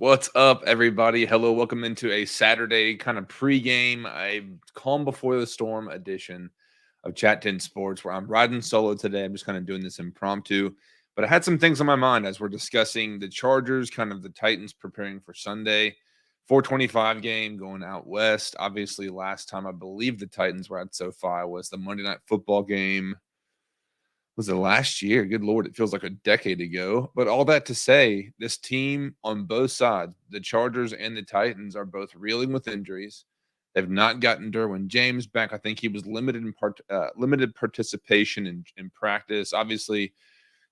What's up, everybody? Hello, welcome into a Saturday kind of pregame, a calm before the storm edition of Chat 10 Sports, where I'm riding solo today. I'm just kind of doing this impromptu, but I had some things on my mind as we're discussing the Chargers, kind of the Titans preparing for Sunday, 425 game going out west. Obviously, last time I believe the Titans were at SoFi was the Monday Night Football game. Was it last year? Good Lord, it feels like a decade ago. But all that to say, this team on both sides, the Chargers and the Titans, are both reeling with injuries. They've not gotten Derwin James back. I think he was limited participation in practice. Obviously,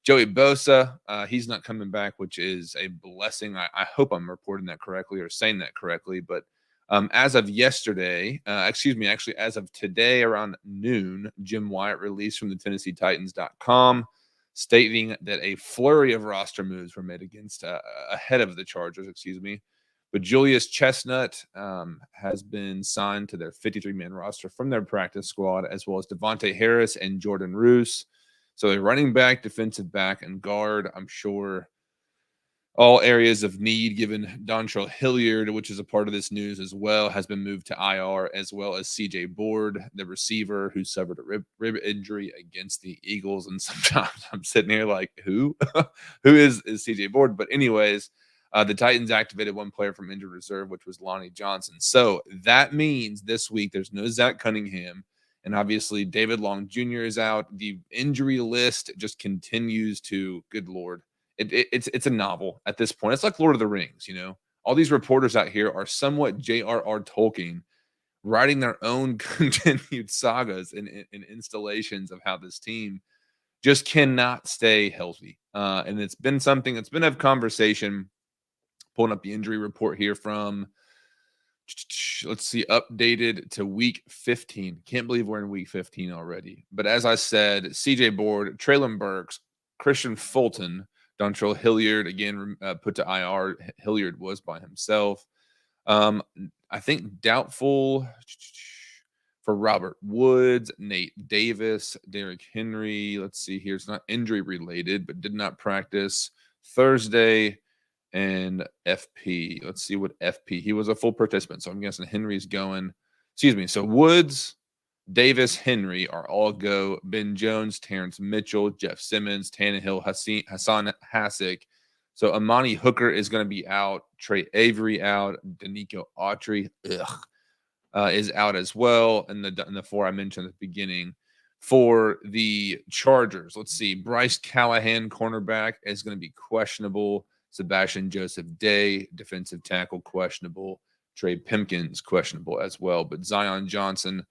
Joey Bosa, he's not coming back, which is a blessing. I hope I'm reporting that correctly or saying that correctly. But as of yesterday, actually, as of today around noon, Jim Wyatt released from the TennesseeTitans.com stating that a flurry of roster moves were made ahead of the Chargers, But Julius Chestnut has been signed to their 53-man roster from their practice squad, as well as Devontae Harris and Jordan Roos. So a running back, defensive back, and guard, I'm sure all areas of need, given Dontrell Hilliard, which is a part of this news as well, has been moved to IR, as well as CJ Board, the receiver who suffered a rib injury against the Eagles. And sometimes I'm sitting here like, who? Who is CJ Board? But anyways, the Titans activated one player from injured reserve, which was Lonnie Johnson. So that means this week there's no Zach Cunningham. And obviously, David Long Jr. is out. The injury list just continues to, good Lord. It's a novel at this point. It's like Lord of the Rings, All these reporters out here are somewhat J.R.R. Tolkien writing their own continued sagas and installations of how this team just cannot stay healthy. And it's been a conversation, pulling up the injury report here from, let's see, updated to week 15. Can't believe we're in week 15 already. But as I said, CJ Board, Traylon Burks, Christian Fulton, Dontrell Hilliard, again, put to IR. Hilliard was by himself. I think doubtful for Robert Woods, Nate Davis, Derrick Henry. Let's see here. It's not injury related, but did not practice Thursday. And FP. Let's see what FP. He was a full participant, so I'm guessing Henry's going. So Woods, Davis, Henry are all go. Ben Jones, Terrence Mitchell, Jeff Simmons, Tannehill, Hassan Hassick. So Amani Hooker is going to be out. Trey Avery out. Danico Autry is out as well. And the four I mentioned at the beginning. For the Chargers, let's see. Bryce Callahan, cornerback, is going to be questionable. Sebastian Joseph Day, defensive tackle, questionable. Trey Pipkins, questionable as well. But Zion Johnson,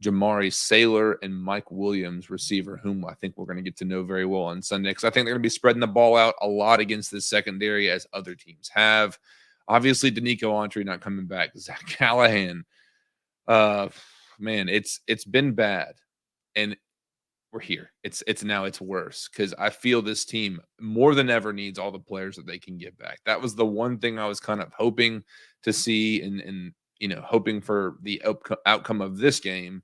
Jamari Saylor, and Mike Williams, receiver, whom I think we're going to get to know very well on Sunday, because I think they're going to be spreading the ball out a lot against this secondary, as other teams have. Obviously, Danico Autry not coming back. Zach Callahan, man, it's been bad. And we're here. It's worse, because I feel this team more than ever needs all the players that they can get back. That was the one thing I was kind of hoping to see, and hoping for the outcome of this game.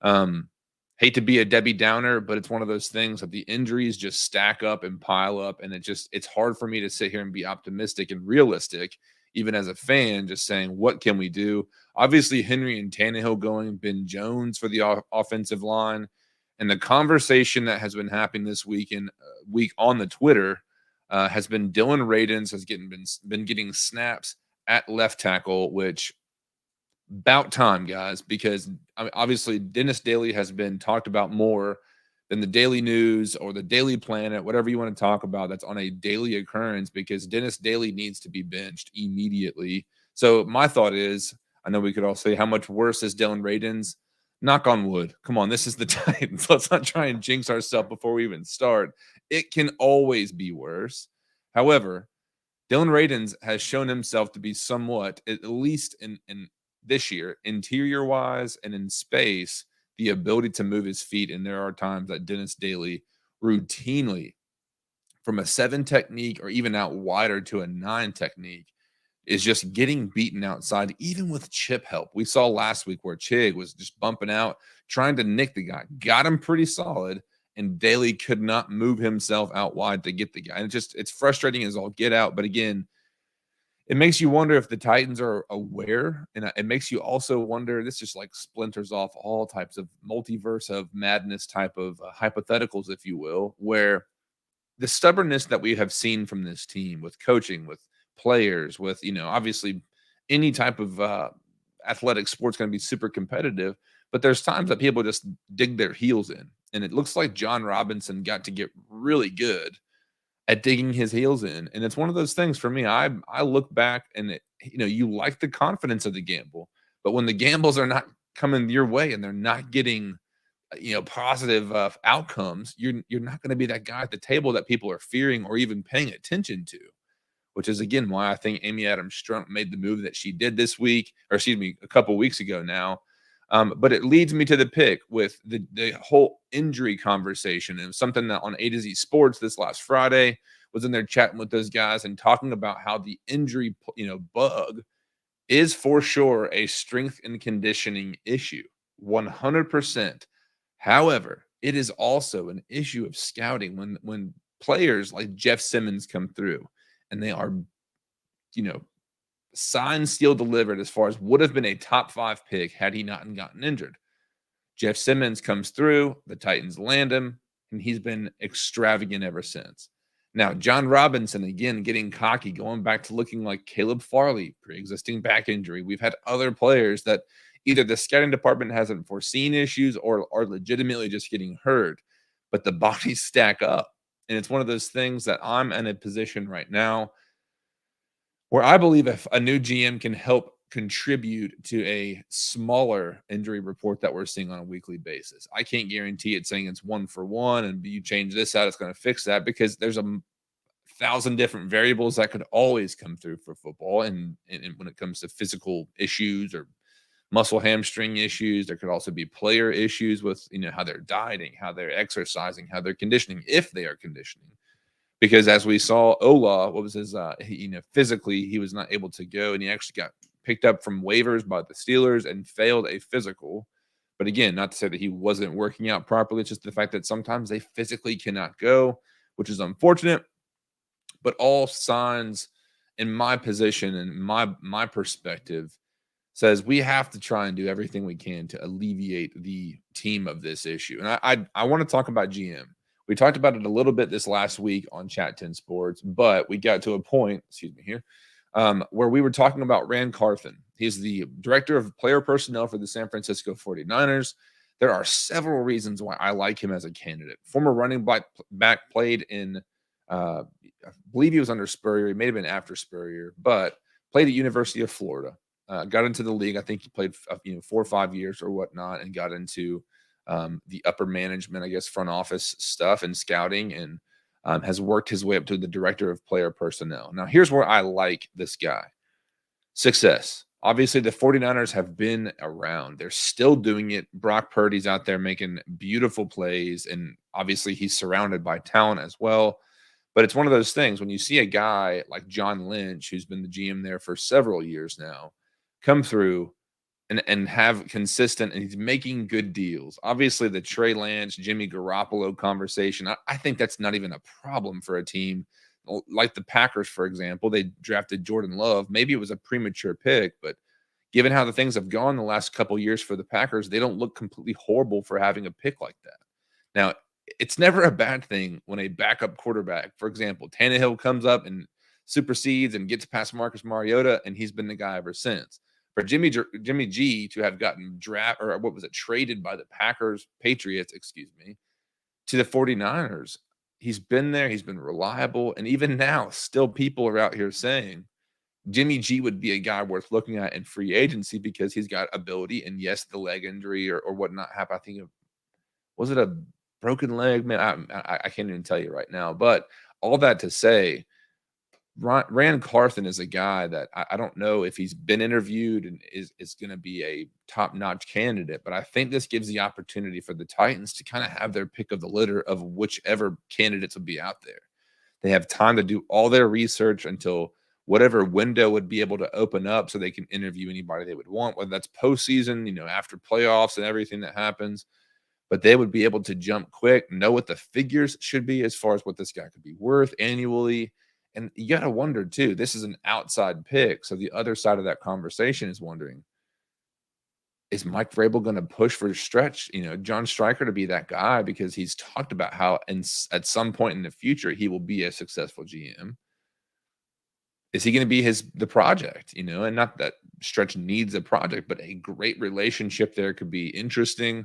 Hate to be a Debbie Downer, but it's one of those things that the injuries just stack up and pile up, and it's hard for me to sit here and be optimistic and realistic, even as a fan, just saying, what can we do? Obviously, Henry and Tannehill going, Ben Jones for the offensive line. And the conversation that has been happening this week on the Twitter has been Dylan Radins has been getting snaps at left tackle, which about time, guys, because obviously Dennis Daly has been talked about more than the Daily News or the Daily Planet, whatever you want to talk about. That's on a daily occurrence, because Dennis Daly needs to be benched immediately. So my thought is, I know we could all say, how much worse is Dylan Radins? Knock on wood. Come on, this is the Titans. Let's not try and jinx ourselves before we even start. It can always be worse. However, Dylan Radins has shown himself to be somewhat, at least in this year, interior-wise and in space, the ability to move his feet. And there are times that Dennis Daly routinely, from a 7 technique or even out wider to a 9 technique, is just getting beaten outside, even with chip help. We saw last week where Chig was just bumping out, trying to nick the guy, got him pretty solid, and Daly could not move himself out wide to get the guy. And it's frustrating as all get out. But again, It makes you wonder if the Titans are aware, and it makes you also wonder. This just like splinters off all types of multiverse of madness type of hypotheticals, if you will, where the stubbornness that we have seen from this team with coaching, with players, with obviously any type of athletic sport's going to be super competitive, but there's times that people just dig their heels in, and it looks like John Robinson got to get really good at digging his heels in. And it's one of those things for me. I look back and you like the confidence of the gamble, but when the gambles are not coming your way and they're not getting positive outcomes, you're not going to be that guy at the table that people are fearing or even paying attention to. Which is again why I think Amy Adams Strunk made the move that she did this week, or excuse me, a couple weeks ago now. But it leads me to the pick with the whole injury conversation, and something that on A to Z Sports this last Friday was in there chatting with those guys and talking about how the injury bug is for sure a strength and conditioning issue, 100%. However, it is also an issue of scouting when players like Jeff Simmons come through and they are, you know, signed, steel delivered as far as would have been a top 5 pick had he not gotten injured. Jeff Simmons comes through, the Titans land him, and he's been extravagant ever since. Now, John Robinson, again, getting cocky, going back to looking like Caleb Farley, pre-existing back injury. We've had other players that either the scouting department hasn't foreseen issues or are legitimately just getting hurt, but the bodies stack up. And it's one of those things that I'm in a position right now where I believe if a new GM can help contribute to a smaller injury report that we're seeing on a weekly basis. I can't guarantee it saying it's one for one and you change this out, it's going to fix that, because there's a thousand different variables that could always come through for football. And when it comes to physical issues or muscle hamstring issues, there could also be player issues with, how they're dieting, how they're exercising, how they're conditioning, if they are conditioning. Because as we saw, Ola, what was his, physically, he was not able to go, and he actually got picked up from waivers by the Steelers and failed a physical. But again, not to say that he wasn't working out properly, it's just the fact that sometimes they physically cannot go, which is unfortunate. But all signs in my position and my perspective says we have to try and do everything we can to alleviate the team of this issue. And I want to talk about GM. We talked about it a little bit this last week on Chat 10 Sports, but we got to a point, excuse me here, where we were talking about Rand Carthen. He's the director of player personnel for the San Francisco 49ers. There are several reasons why I like him as a candidate. Former running back, played in, I believe he was under Spurrier. He may have been after Spurrier, but played at University of Florida. Got into the league. I think he played 4 or 5 years or whatnot, and got into the upper management, I guess, front office stuff and scouting, and has worked his way up to the director of player personnel. Now, here's where I like this guy. Success. Obviously, the 49ers have been around. They're still doing it. Brock Purdy's out there making beautiful plays, and obviously he's surrounded by talent as well. But it's one of those things when you see a guy like John Lynch, who's been the GM there for several years now, come through and have consistent, and he's making good deals. Obviously, the Trey Lance, Jimmy Garoppolo conversation, I think that's not even a problem for a team like the Packers, for example. They drafted Jordan Love. Maybe it was a premature pick, but given how the things have gone the last couple years for the Packers, they don't look completely horrible for having a pick like that. Now, it's never a bad thing when a backup quarterback, for example, Tannehill, comes up and supersedes and gets past Marcus Mariota, and he's been the guy ever since. For Jimmy G to have gotten traded by the Patriots, excuse me, to the 49ers, he's been there, he's been reliable, and even now, still people are out here saying Jimmy G would be a guy worth looking at in free agency because he's got ability. And yes, the leg injury or whatnot happened. I think was it a broken leg? Man, I can't even tell you right now. But all that to say, Rand Carthen is a guy that I don't know if he's been interviewed and is going to be a top-notch candidate, but I think this gives the opportunity for the Titans to kind of have their pick of the litter of whichever candidates will be out there. They have time to do all their research until whatever window would be able to open up so they can interview anybody they would want, whether that's postseason, after playoffs and everything that happens. But they would be able to jump quick, know what the figures should be as far as what this guy could be worth annually, And you got to wonder too, this is an outside pick. So the other side of that conversation is wondering, is Mike Vrabel going to push for stretch, John Stryker to be that guy because he's talked about how at some point in the future he will be a successful GM. Is he going to be the project, and not that Stretch needs a project, but a great relationship there could be interesting.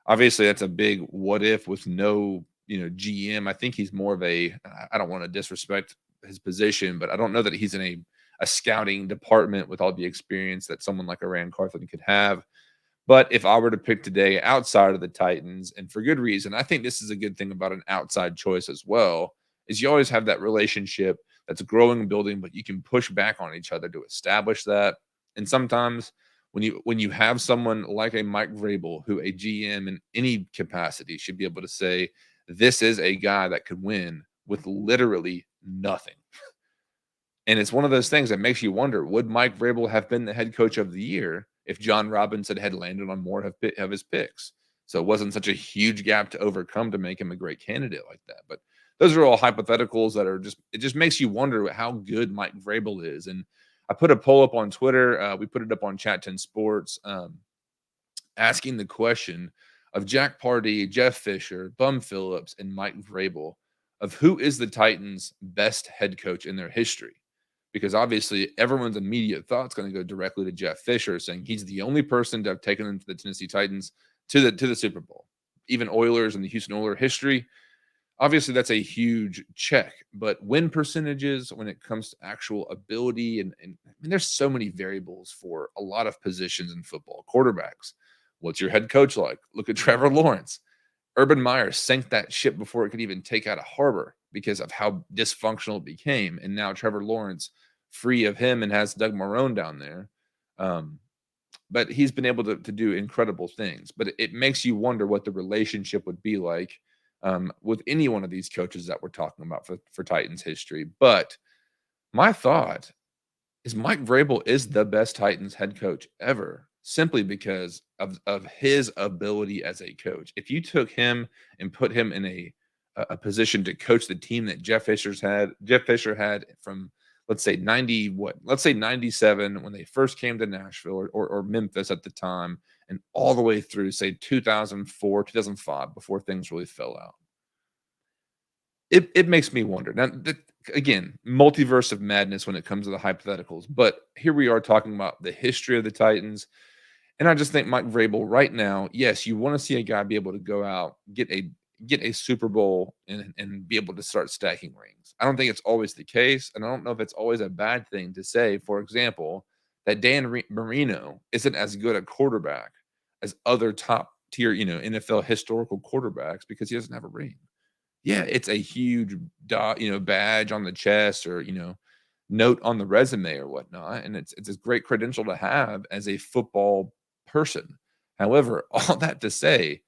Obviously, that's a big what if with no, GM. I think he's more of I don't want to disrespect his position, but I don't know that he's in a scouting department with all the experience that someone like a Rand Carthon could have. But if I were to pick today outside of the Titans, and for good reason, I think this is a good thing about an outside choice as well, is you always have that relationship that's growing and building, but you can push back on each other to establish that. And sometimes when you have someone like a Mike Vrabel, who a GM in any capacity should be able to say, this is a guy that could win with literally nothing. And it's one of those things that makes you wonder, would Mike Vrabel have been the head coach of the year if John Robinson had landed on more of his picks? So it wasn't such a huge gap to overcome to make him a great candidate like that. But those are all hypotheticals that it just makes you wonder how good Mike Vrabel is. And I put a poll up on Twitter. We put it up on Chat 10 Sports, asking the question of Jack Pardee, Jeff Fisher, Bum Phillips, and Mike Vrabel of who is the Titans' best head coach in their history. Because obviously everyone's immediate thought is going to go directly to Jeff Fisher, saying he's the only person to have taken them to the Tennessee Titans to the Super Bowl. Even Oilers and the Houston Oilers history, obviously that's a huge check. But win percentages, when it comes to actual ability, and I mean, there's so many variables for a lot of positions in football. Quarterbacks, what's your head coach like? Look at Trevor Lawrence. Urban Meyer sank that ship before it could even take out a harbor because of how dysfunctional it became. And now Trevor Lawrence, free of him, and has Doug Marrone down there. But he's been able to do incredible things. But it makes you wonder what the relationship would be like with any one of these coaches that we're talking about for Titans history. But my thought is Mike Vrabel is the best Titans head coach ever, simply because of his ability as a coach. If you took him and put him in a position to coach the team that Jeff Fisher had from, let's say 97 when they first came to Nashville or Memphis at the time, and all the way through, say, 2004, 2005, before things really fell out. It makes me wonder. Now, again, multiverse of madness when it comes to the hypotheticals, but here we are talking about the history of the Titans, and I just think Mike Vrabel right now, yes, you want to see a guy be able to go out, get a Super Bowl and be able to start stacking rings. I don't think it's always the case, and I don't know if it's always a bad thing to say, for example, that Dan Marino isn't as good a quarterback as other top tier, NFL historical quarterbacks because he doesn't have a ring. Yeah, it's a huge badge on the chest, or, note on the resume or whatnot, and it's a great credential to have as a football person. However, all that to say,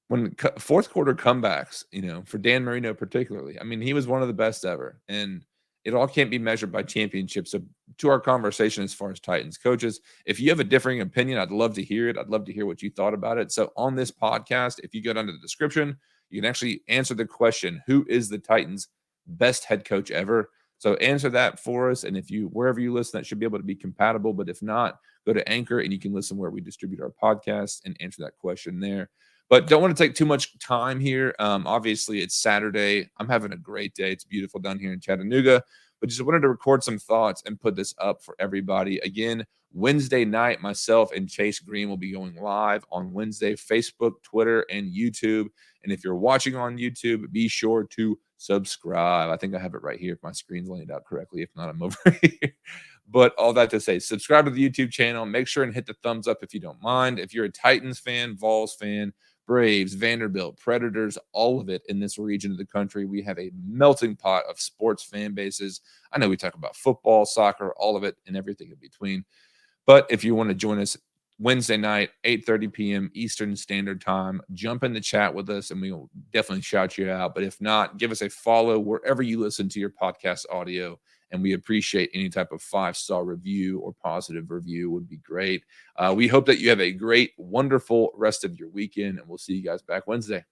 when fourth quarter comebacks, for Dan Marino particularly, I mean, he was one of the best ever, and it all can't be measured by championships. So, to our conversation as far as Titans coaches, if you have a differing opinion, I'd love to hear it. I'd love to hear what you thought about it. So, on this podcast, if you go down to the description, you can actually answer the question, who is the Titans' best head coach ever? So answer that for us. And if wherever you listen, that should be able to be compatible. But if not, go to Anchor and you can listen where we distribute our podcasts and answer that question there. But don't want to take too much time here. Obviously, it's Saturday. I'm having a great day. It's beautiful down here in Chattanooga. But just wanted to record some thoughts and put this up for everybody. Again, Wednesday night, myself and Chase Green will be going live on Wednesday, Facebook, Twitter, and YouTube. And if you're watching on YouTube, be sure to subscribe. I think I have it right here if my screen's laying out correctly. If not, I'm over here. But all that to say, subscribe to the YouTube channel. Make sure and hit the thumbs up if you don't mind. If you're a Titans fan, Vols fan, Braves, Vanderbilt, Predators, all of it in this region of the country. We have a melting pot of sports fan bases. I know we talk about football, soccer, all of it, and everything in between. But if you want to join us Wednesday night, 8:30 p.m. Eastern Standard Time, jump in the chat with us, and we will definitely shout you out. But if not, give us a follow wherever you listen to your podcast audio, and we appreciate any type of 5-star review or positive review would be great. We hope that you have a great, wonderful rest of your weekend, and we'll see you guys back Wednesday.